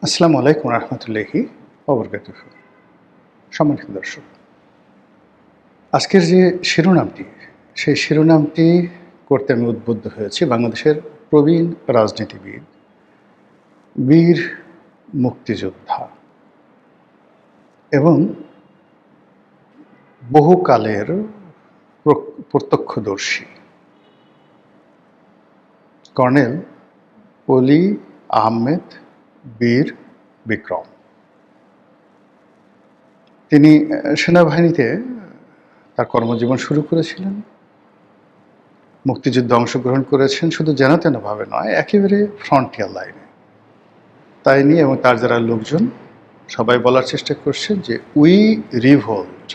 আসসালামু আলাইকুম রহমতুল্লাহি ওবরকাতুহ। সম্মানিত দর্শক, আজকের যে শিরোনামটি, সেই শিরোনামটি করতে আমি উদ্বুদ্ধ হয়েছি বাংলাদেশের প্রবীণ রাজনীতিবিদ, বীর মুক্তিযোদ্ধা এবং বহুকালের প্রত্যক্ষদর্শী কর্নেল অলি আহমেদ বীর বিক্রম। তিনি সেনাবাহিনীতে তার কর্মজীবন শুরু করেছিলেন, মুক্তিযুদ্ধে অংশগ্রহণ করেছেন, শুধু যেন তেনভাবে নয়, একেবারে ফ্রন্টিয়ার লাইনে। তাই নিয়ে এবং তার যারা লোকজন সবাই বলার চেষ্টা করছেন যে উই রিভোল্ট,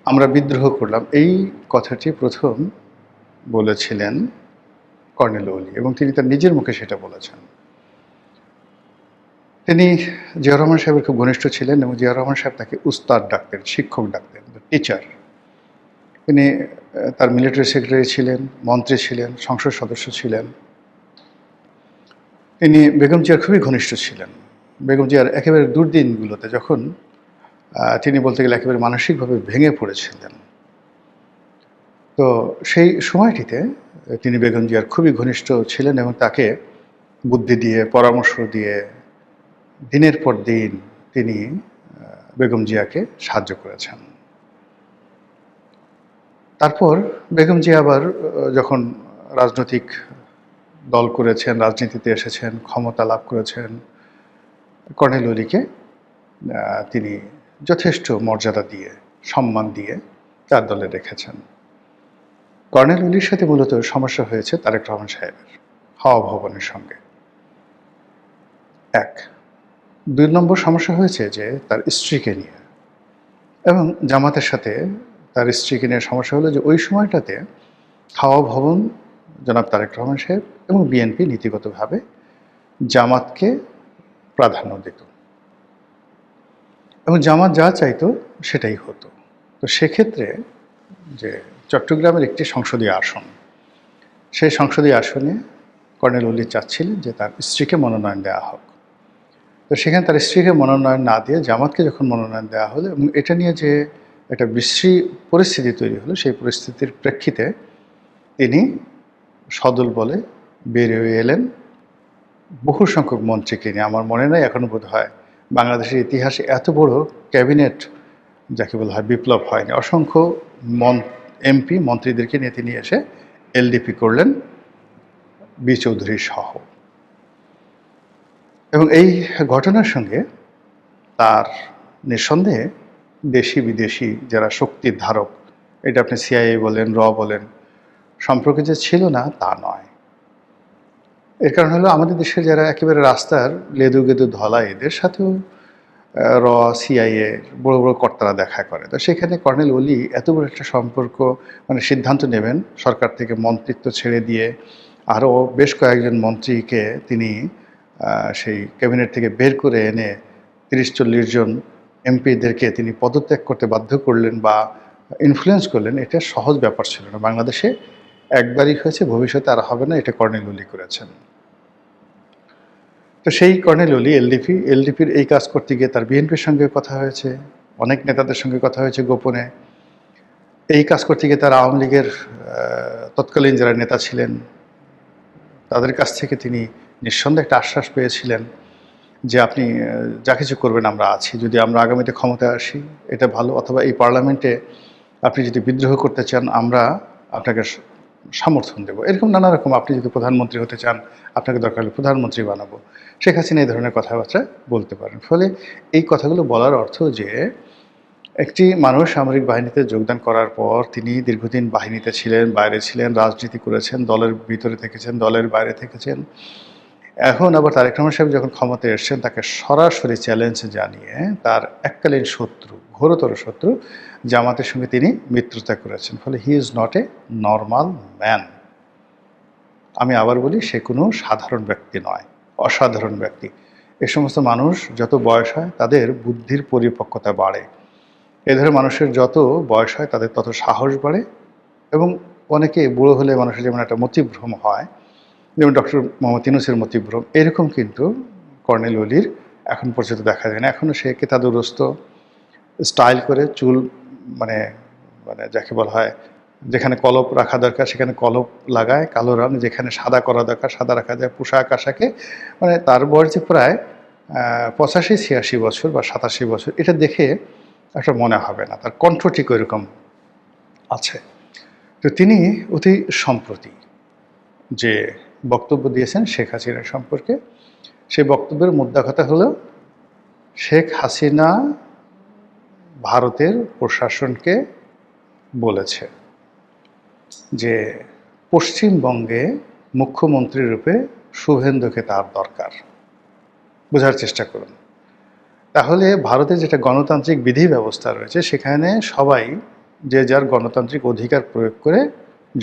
আমরা বিদ্রোহ করলাম। এই কথাটি প্রথম বলেছিলেন কর্নেল অলি এবং তিনি তার নিজের মুখে সেটা বলেছেন। তিনি জিয়াউর রহমান সাহেবের খুব ঘনিষ্ঠ ছিলেন এবং জিয়াউর রহমান সাহেব তাকে উস্তাদ ডাকতেন, শিক্ষক ডাকতেন, টিচার। তিনি তার মিলিটারি সেক্রেটারি ছিলেন, মন্ত্রী ছিলেন, সংসদ সদস্য ছিলেন। তিনি বেগম জিয়ার খুবই ঘনিষ্ঠ ছিলেন। বেগম জিয়ার একেবারে দুর্দিনগুলোতে যখন তিনি বলতে গেলে একেবারে মানসিকভাবে ভেঙে পড়েছিলেন, তো সেই সময়টিতে তিনি বেগম জিয়ার খুবই ঘনিষ্ঠ ছিলেন এবং তাকে বুদ্ধি দিয়ে, পরামর্শ দিয়ে দিনের পর দিন তিনি বেগম জিয়াকে সাহায্য করেছেন। তারপর বেগম জিয়া আবার যখন রাজনৈতিক দল করেছেন, রাজনীতিতে এসেছেন, ক্ষমতা লাভ করেছেন, কর্নেল অলিকে তিনি যথেষ্ট মর্যাদা দিয়ে, সম্মান দিয়ে তার দলে রেখেছেন। কর্নেল অলির সাথে মূলত সমস্যা হয়েছে তারেক রহমান সাহেবের হাওয়া ভবনের সঙ্গে। এক, ২ নম্বর সমস্যা হয়েছে যে তার স্ত্রীকে নিয়ে, এবং জামাতের সাথে তার স্ত্রীকে নিয়ে সমস্যা হলো যে ওই সময়টাতে হাওয়া ভবন জনাব তারেক রহমান সাহেব এবং বিএনপি নীতিগতভাবে জামাতকে প্রাধান্য দিত এবং জামাত যা চাইতো সেটাই হতো। তো সেক্ষেত্রে যে চট্টগ্রামের একটি সংসদীয় আসন, সেই সংসদীয় আসনে কর্নেল অলি চাচ্ছিলেন যে তার স্ত্রীকে মনোনয়ন দেওয়া হোক। তো সেখানে তার স্ত্রীকে মনোনয়ন না দিয়ে জামাতকে যখন মনোনয়ন দেওয়া হলো এবং এটা নিয়ে যে একটা বিশ্রী পরিস্থিতি তৈরি হলো, সেই পরিস্থিতির প্রেক্ষিতে তিনি সদল বলে বেরিয়ে এলেন বহু সংখ্যক মন্ত্রীকে নিয়ে। আমার মনে নেই, এখনও বোধ হয় বাংলাদেশের ইতিহাসে এত বড় ক্যাবিনেট যাকে বলা হয় বিপ্লব হয়নি। অসংখ্য এমপি মন্ত্রীদেরকে নিয়ে তিনি এসে এলডিপি করলেন বি চৌধুরী সহ। এবং এই ঘটনার সঙ্গে তার নিঃসন্দেহে দেশি বিদেশি যারা শক্তির ধারক, এটা আপনি সিআইএ বলেন, বলেন, সম্পর্কে যে ছিল না তা নয়। এর কারণ হলো আমাদের দেশের যারা একেবারে রাস্তার লেদু গেদু ধলা, এদের সাথেও সিআইএ বড় বড় কর্তারা দেখা করে। তো সেখানে কর্নেল অলি এত বড় একটা সম্পর্ক, মানে সিদ্ধান্ত নেবেন সরকার থেকে মন্ত্রিত্ব ছেড়ে দিয়ে আরও বেশ কয়েকজন মন্ত্রীকে তিনি সেই ক্যাবিনেট থেকে বের করে এনে ৩০-৪০ জন এমপিদেরকে তিনি পদত্যাগ করতে বাধ্য করলেন বা ইনফ্লুয়েন্স করলেন। এটা সহজ ব্যাপার ছিল না। বাংলাদেশে একবারই হয়েছে, ভবিষ্যতে আর হবে না। এটা কর্নেল অলি করেছেন। তো সেই কর্নেল অলি এলডিপির এই কাজ করতে গিয়ে তার বিএনপির সঙ্গে কথা হয়েছে, অনেক নেতাদের সঙ্গে কথা হয়েছে গোপনে। এই কাজ করতে গিয়ে তার আওয়ামী লীগের তৎকালীন যারা নেতা ছিলেন তাদের কাছ থেকে তিনি নিঃসন্দেহে একটা আশ্বাস পেয়েছিলেন যে আপনি যা কিছু করবেন আমরা আছি, যদি আমরা আগামীতে ক্ষমতায় আসি এটা ভালো, অথবা এই পার্লামেন্টে আপনি যদি বিদ্রোহ করতে চান আমরা আপনাকে সমর্থন দেব। এরকম নানা রকম, আপনি যদি প্রধানমন্ত্রী হতে চান আপনাকে দরকার হলে প্রধানমন্ত্রী বানাবো। শেখ হাসিনা এই ধরনের কথাবার্তা বলতে পারেন। ফলে এই কথাগুলো বলার অর্থ যে একটি মানুষ সামরিক বাহিনীতে যোগদান করার পর তিনি দীর্ঘদিন বাহিনীতে ছিলেন, বাইরে ছিলেন, রাজনীতি করেছেন, দলের ভিতরে থেকেছেন, দলের বাইরে থেকেছেন। এখন আবার তারেক রহমান সাহেব যখন ক্ষমতায় এসছেন তাকে সরাসরি চ্যালেঞ্জ জানিয়ে তার এককালীন শত্রু, ঘোরতর শত্রু জামাতের সঙ্গে তিনি মিত্রতা করেছেন। ফলে he is not a normal man. আমি আবার বলি, সে কোনো সাধারণ ব্যক্তি নয়, অসাধারণ ব্যক্তি। এ সমস্ত মানুষ যত বয়স হয় তাদের বুদ্ধির পরিপক্কতা বাড়ে। এ ধরনের মানুষের যত বয়স হয় তাদের তত সাহস বাড়ে এবং অনেকে বুড়ো হলে মানুষের যেমন একটা মতিভ্রম হয়, যেমন ডক্টর মোহাম্মদ ইউনূসের মতিভ্রম, এরকম কিন্তু কর্নেল ওলির এখন পর্যন্ত দেখা যায় না। এখনও সে কেতাদুরস্ত স্টাইল করে চুল মানে মানে যাকে বলা হয়, যেখানে কলপ রাখা দরকার সেখানে কলপ লাগায় কালো রং, যেখানে সাদা করা দরকার সাদা রাখা যায়, পোশাক আশাকে মানে তার বয়স প্রায় 85-86 বছর বা 87 বছর, এটা দেখে একটা মনে হবে না। তার কণ্ঠ ঠিক ওইরকম আছে। তো তিনি অতি সম্প্রতি যে বক্তব্য দিয়েছেন শেখ হাসিনা সম্পর্কে, সেই বক্তব্যের মুদ্রা কথা হলো শেখ হাসিনা ভারতের প্রশাসনকে বলেছে যে পশ্চিমবঙ্গে মুখ্যমন্ত্রী রূপে শুভেন্দুকে তার দরকার। বোঝার চেষ্টা করুন। তাহলে ভারতে যেটা গণতান্ত্রিক বিধি ব্যবস্থা রয়েছে সেখানে সবাই যে যার গণতান্ত্রিক অধিকার প্রয়োগ করে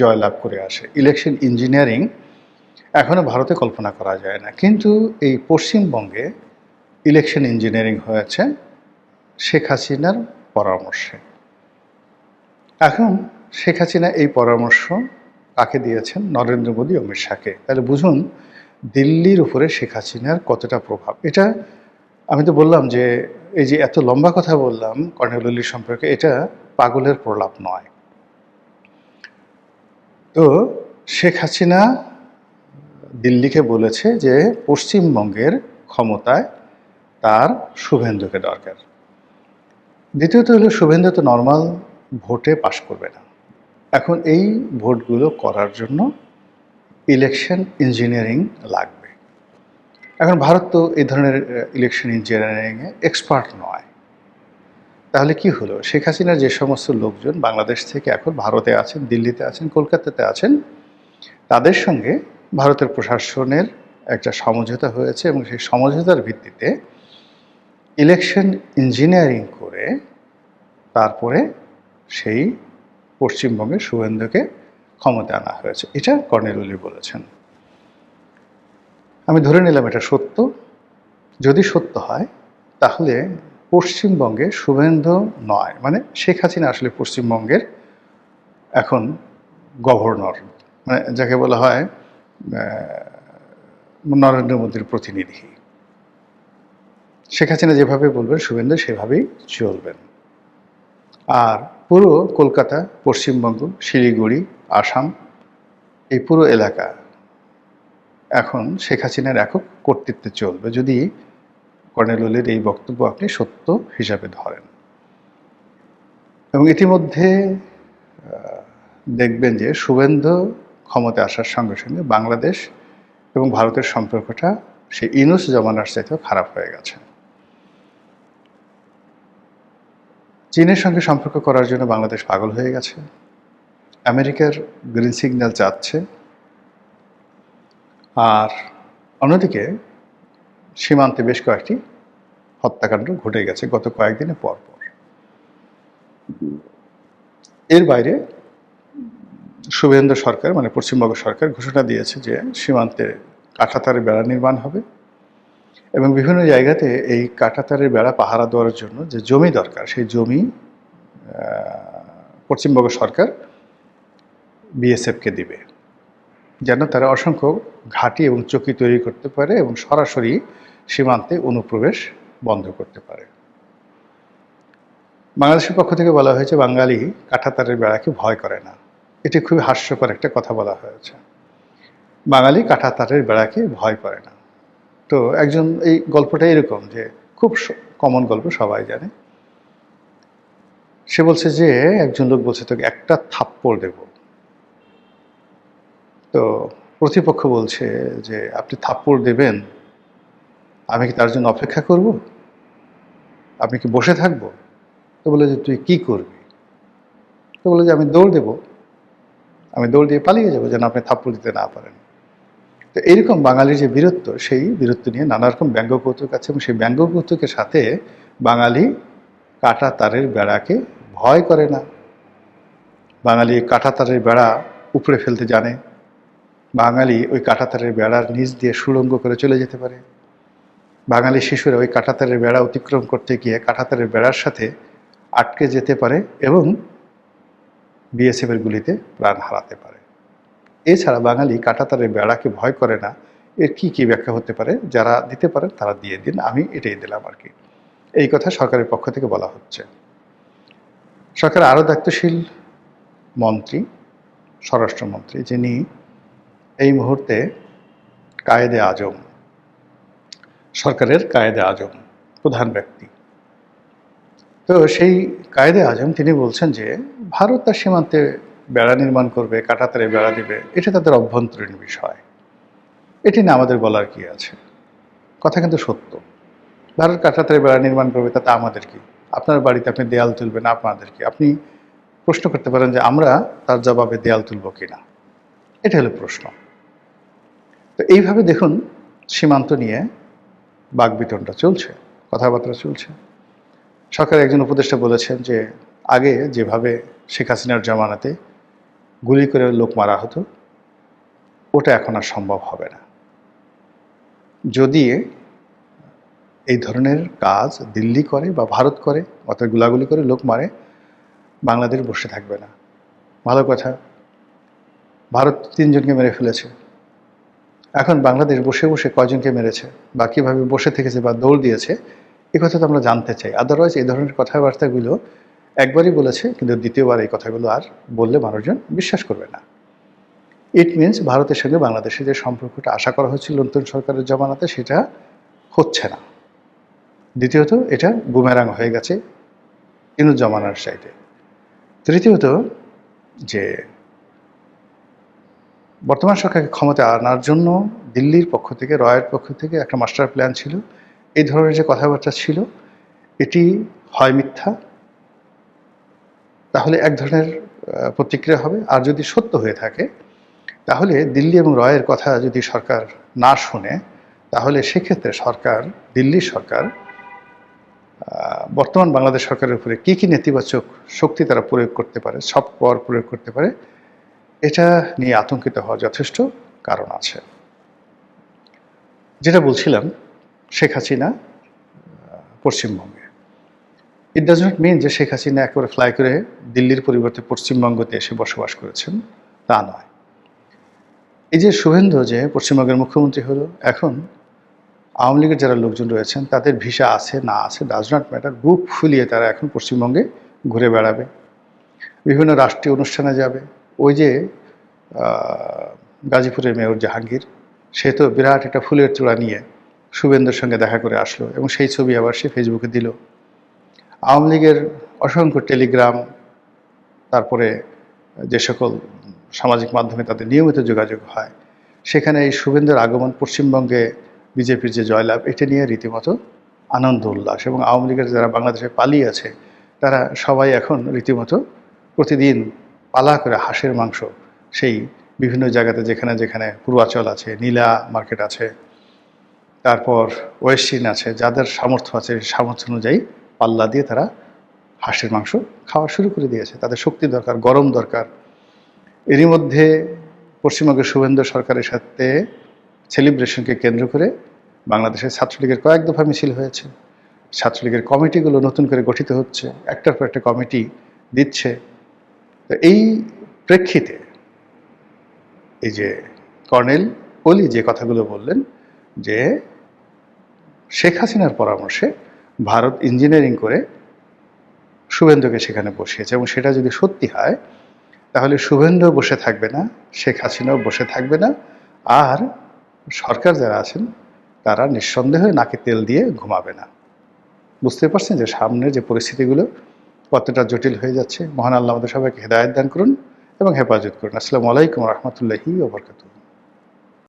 জয়লাভ করে আসে। ইলেকশন ইঞ্জিনিয়ারিং এখনও ভারতে কল্পনা করা যায় না, কিন্তু এই পশ্চিমবঙ্গে ইলেকশন ইঞ্জিনিয়ারিং হয়েছে শেখ হাসিনার পরামর্শে। এখন শেখ হাসিনা এই পরামর্শ কাকে দিয়েছেন? নরেন্দ্র মোদী, অমিত শাহকে। তাহলে বুঝুন দিল্লির উপরে শেখ হাসিনার কতটা প্রভাব। এটা আমি তো বললাম যে এই যে এত লম্বা কথা বললাম কর্নেল ওলি সম্পর্কে, এটা পাগলের প্রলাপ নয়। তো শেখ হাসিনা দিল্লিকে বলেছে যে পশ্চিমবঙ্গের ক্ষমতায় তার শুভেন্দুকে দরকার। দ্বিতীয়ত হলো শুভেন্দু তো নর্মাল ভোটে পাশ করবে না। এখন এই ভোটগুলো করার জন্য ইলেকশন ইঞ্জিনিয়ারিং লাগবে। এখন ভারত তো এই ধরনের ইলেকশন ইঞ্জিনিয়ারিংয়ে এক্সপার্ট নয়। তাহলে কি হলো? শেখ হাসিনার যে সমস্ত লোকজন বাংলাদেশ থেকে এখন ভারতে আছেন, দিল্লিতে আছেন, কলকাতাতে আছেন, তাদের সঙ্গে ভারতের প্রশাসনের একটা সমঝোতা হয়েছে এবং সেই সমঝোতার ভিত্তিতে ইলেকশন ইঞ্জিনিয়ারিং করে তারপরে সেই পশ্চিমবঙ্গে শুভেন্দুকে ক্ষমতা আনা হয়েছে। এটা কর্নেল ওলি বলেছেন। আমি ধরে নিলাম এটা সত্য। যদি সত্য হয় তাহলে পশ্চিমবঙ্গে শুভেন্দু নয়, মানে শেখ হাসিনা আসলে পশ্চিমবঙ্গের এখন গভর্নর, মানে যাকে বলা হয় নরেন্দ্র মোদীর প্রতিনিধি। শেখ হাসিনা যেভাবে বলবেন শুভেন্দু সেভাবেই চলবেন। আর পুরো কলকাতা, পশ্চিমবঙ্গ, শিলিগুড়ি, আসাম, এই পুরো এলাকা এখন শেখ হাসিনার একক কর্তৃত্বে চলবে, যদি কর্নেল ওলির এই বক্তব্য আপনি সত্য হিসাবে ধরেন। এবং ইতিমধ্যে দেখবেন যে শুভেন্দু ক্ষমতায় আসার সঙ্গে সঙ্গে বাংলাদেশ এবং ভারতের সম্পর্কটা সেই ইউনূস জমানার চাইতেও খারাপ হয়ে গেছে। চীনের সঙ্গে সম্পর্ক করার জন্য বাংলাদেশ পাগল হয়ে গেছে। আমেরিকার গ্রিন সিগন্যাল চাচ্ছে। আর অন্যদিকে সীমান্তে বেশ কয়েকটি হত্যাকাণ্ড ঘটে গেছে গত কয়েকদিনে পর পর। এর বাইরে শুভেন্দু সরকার মানে পশ্চিমবঙ্গ সরকার ঘোষণা দিয়েছে যে সীমান্তে কাঁটাতারের বেড়া নির্মাণ হবে এবং বিভিন্ন জায়গাতে এই কাঁটাতারের বেড়া পাহারা দেওয়ার জন্য যে জমি দরকার সেই জমি পশ্চিমবঙ্গ সরকার বিএসএফকে দিবে, যেন তারা অসংখ্য ঘাঁটি এবং চৌকি তৈরি করতে পারে এবং সরাসরি সীমান্তে অনুপ্রবেশ বন্ধ করতে পারে। বাংলাদেশের পক্ষ থেকে বলা হয়েছে বাঙালি কাঁটাতারের বেড়াকে ভয় করে না। এটি খুবই হাস্যকর একটা কথা বলা হয়েছে। বাঙালি কাঁটাতারের বেড়াকে ভয় করে না। তো একজন, এই গল্পটা এরকম যে খুব কমন গল্প, সবাই জানে। সে বলছে যে একজন লোক বলছে তোকে একটা থাপ্পড় দেব। তো প্রতিপক্ষ বলছে যে আপনি থাপ্পড় দেবেন, আমি কি তার জন্য অপেক্ষা করব? আপনি কি বসে থাকবো? তো বলে যে তুই কি করবি? তো বলে যে আমি দৌড় দেব, আমি দৌড় দিয়ে পালিয়ে যাবো যেন আপনি থাপ্পড় দিতে না পারেন। তো এইরকম বাঙালির যে বীরত্ব, সেই বীরত্ব নিয়ে নানা রকম ব্যঙ্গ কৌতুক আছে এবং সেই ব্যঙ্গ কৌতুকের সাথে বাঙালি কাঁটা তারের বেড়াকে ভয় করে না। বাঙালি কাঁটা তারের বেড়া উপড়ে ফেলতে জানে। বাঙালি ওই কাঁটাতারের বেড়ার নিচ দিয়ে সুড়ঙ্গ করে চলে যেতে পারে। বাঙালি শিশুরা ওই কাঁটাতারের বেড়া অতিক্রম করতে গিয়ে কাঁটাতারের বেড়ার সাথে আটকে যেতে পারে এবং বিএসএফের গুলিতে প্রাণ হারাতে পারে। এছাড়া বাঙালি কাঁটাতারের বেড়াকে ভয় করে না, এর কি ব্যাখ্যা হতে পারে, যারা দিতে পারেন তারা দিয়ে দিন, আমি এটাই দিলাম আর কি। এই কথা সরকারের পক্ষ থেকে বলা হচ্ছে। সরকারের আরও দায়িত্বশীল মন্ত্রী, স্বরাষ্ট্রমন্ত্রী, যিনি এই মুহূর্তে কায়েদে আজম, সরকারের কায়েদে আজম, প্রধান ব্যক্তি। তো সেই কায়েদে আজম তিনি বলছেন যে ভারত তার সীমান্তে বেড়া নির্মাণ করবে, কাঁটাতারে বেড়া দিবে, এটা তাদের অভ্যন্তরীণ বিষয়, এটি না আমাদের বলার কি আছে। কথা কিন্তু সত্য। ভারত কাঁটাতারে বেড়া নির্মাণ করবে, তাতে আমাদের কি? আপনার বাড়িতে আপনি দেয়াল তুলবেন, আপনাদের কি? আপনি প্রশ্ন করতে পারেন যে আমরা তার জবাবে দেয়াল তুলব কিনা, এটা হলো প্রশ্ন। তো এইভাবে দেখুন সীমান্ত নিয়ে বাকবিতণ্ডা চলছে, কথাবার্তা চলছে। সরকারের একজন উপদেষ্টা বলেছেন যে আগে যেভাবে শেখ হাসিনার জামানাতে গুলি করে লোক মারা হতো, ওটা এখন আর সম্ভব হবে না। যদি এই ধরনের কাজ দিল্লি করে বা ভারত করে, অর্থাৎ গুলাগুলি করে লোক মারে, বাংলাদেশ বসে থাকবে না। ভালো কথা, ভারত 3 জনকে মেরে ফেলেছে, এখন বাংলাদেশ বসে বসে কয়জনকে মেরেছে বা কীভাবে বসে থেকেছে বা দৌড় দিয়েছে, এ কথা তো আমরা জানতে চাই। আদারওয়াইজ এই ধরনের কথাবার্তাগুলো একবারই বলেছে, কিন্তু দ্বিতীয়বার এই কথাগুলো আর বললে মানুষজন বিশ্বাস করবে না। ইট মিনস ভারতের সঙ্গে বাংলাদেশের যে সম্পর্কটা আশা করা হচ্ছিল নতুন সরকারের জমানাতে, সেটা হচ্ছে না। দ্বিতীয়ত, এটা বুমেরাং হয়ে গেছে ইনু জমানার চাইতে। তৃতীয়ত, যে বর্তমান সরকারকে ক্ষমতা আনার জন্য দিল্লির পক্ষ থেকে, রয়ের পক্ষ থেকে একটা মাস্টার প্ল্যান ছিল। এই ধরনের যে কথাবার্তা ছিল, এটি হয় মিথ্যা, তাহলে এক ধরনের প্রতিক্রিয়া হবে, আর যদি সত্য হয়ে থাকে তাহলে দিল্লি এবং রয়ের কথা যদি সরকার না শুনে, তাহলে সেক্ষেত্রে সরকার, দিল্লির সরকার বর্তমান বাংলাদেশ সরকারের উপরে কী নেতিবাচক শক্তি তারা প্রয়োগ করতে পারে, সফট পাওয়ার প্রয়োগ করতে পারে, এটা নিয়ে আতঙ্কিত হওয়ার যথেষ্ট কারণ আছে। যেটা বলছিলাম, শেখ হাসিনা পশ্চিমবঙ্গে, ইট ডাজ নট মিন যে শেখ হাসিনা একেবারে ফ্লাই করে দিল্লির পরিবর্তে পশ্চিমবঙ্গতে এসে বসবাস করেছেন, তা নয়। এই যে শুভেন্দু যে পশ্চিমবঙ্গের মুখ্যমন্ত্রী হলো, এখন আওয়ামী লীগের যারা লোকজন রয়েছেন তাদের ভিসা আছে না আছে ডাজ নট ম্যাটার, বুক ফুলিয়ে তারা এখন পশ্চিমবঙ্গে ঘুরে বেড়াবে, বিভিন্ন রাষ্ট্রীয় অনুষ্ঠানে যাবে। ওই যে গাজীপুরের মেয়র জাহাঙ্গীর, সে তো বিরাট একটা ফুলের চূড়া নিয়ে শুভেন্দুর সঙ্গে দেখা করে আসলো, এবং সেই ছবি আবার সে ফেসবুকে দিল। আওয়ামী লীগের অসংখ্য টেলিগ্রাম, তারপরে যে সকল সামাজিক মাধ্যমে তাদের নিয়মিত যোগাযোগ হয়, সেখানে এই শুভেন্দুর আগমন, পশ্চিমবঙ্গে বিজেপির যে জয়লাভ, এটা নিয়ে রীতিমতো আনন্দ উল্লাস। এবং আওয়ামী লীগের যারা বাংলাদেশে পালিয়ে আছে, তারা সবাই এখন রীতিমতো প্রতিদিন পালা করে হাঁসের মাংস সেই বিভিন্ন জায়গাতে, যেখানে যেখানে পূর্বাচল আছে, নীলা মার্কেট আছে, তারপর ওয়েস্টিন আছে, যাদের সামর্থ্য আছে সামর্থ্য অনুযায়ী পাল্লা দিয়ে তারা হাঁসের মাংস খাওয়া শুরু করে দিয়েছে। তাদের শক্তি দরকার, গরম দরকার। এরই মধ্যে পশ্চিমবঙ্গের শুভেন্দু সরকারের সাথে সেলিব্রেশনকে কেন্দ্র করে বাংলাদেশের ছাত্রলীগের কয়েক দফা মিছিল হয়েছে। ছাত্রলীগের কমিটিগুলো নতুন করে গঠিত হচ্ছে, একটার পর একটা কমিটি দিচ্ছে। তো এই প্রেক্ষিতে এই যে কর্নেল ওলি যে কথাগুলো বললেন, যে শেখ হাসিনার পরামর্শে ভারত ইঞ্জিনিয়ারিং করে শুভেন্দুকে সেখানে বসিয়েছে, এবং সেটা যদি সত্যি হয়, তাহলে শুভেন্দু বসে থাকবে না, শেখ হাসিনাও বসে থাকবে না, আর সরকার যারা আছেন তারা নিঃসন্দেহে নাকে তেল দিয়ে ঘুমাবে না। বুঝতে পারছেন যে সামনের যে পরিস্থিতিগুলো কতটা জটিল হয়ে যাচ্ছে। মহান আল্লাহ আমাদের সবাইকে হেদায়েত দান করুন এবং হেফাজত করুন। আসসালামু আলাইকুম রহমতুল্লাহি ওয়া বারাকাতুহু।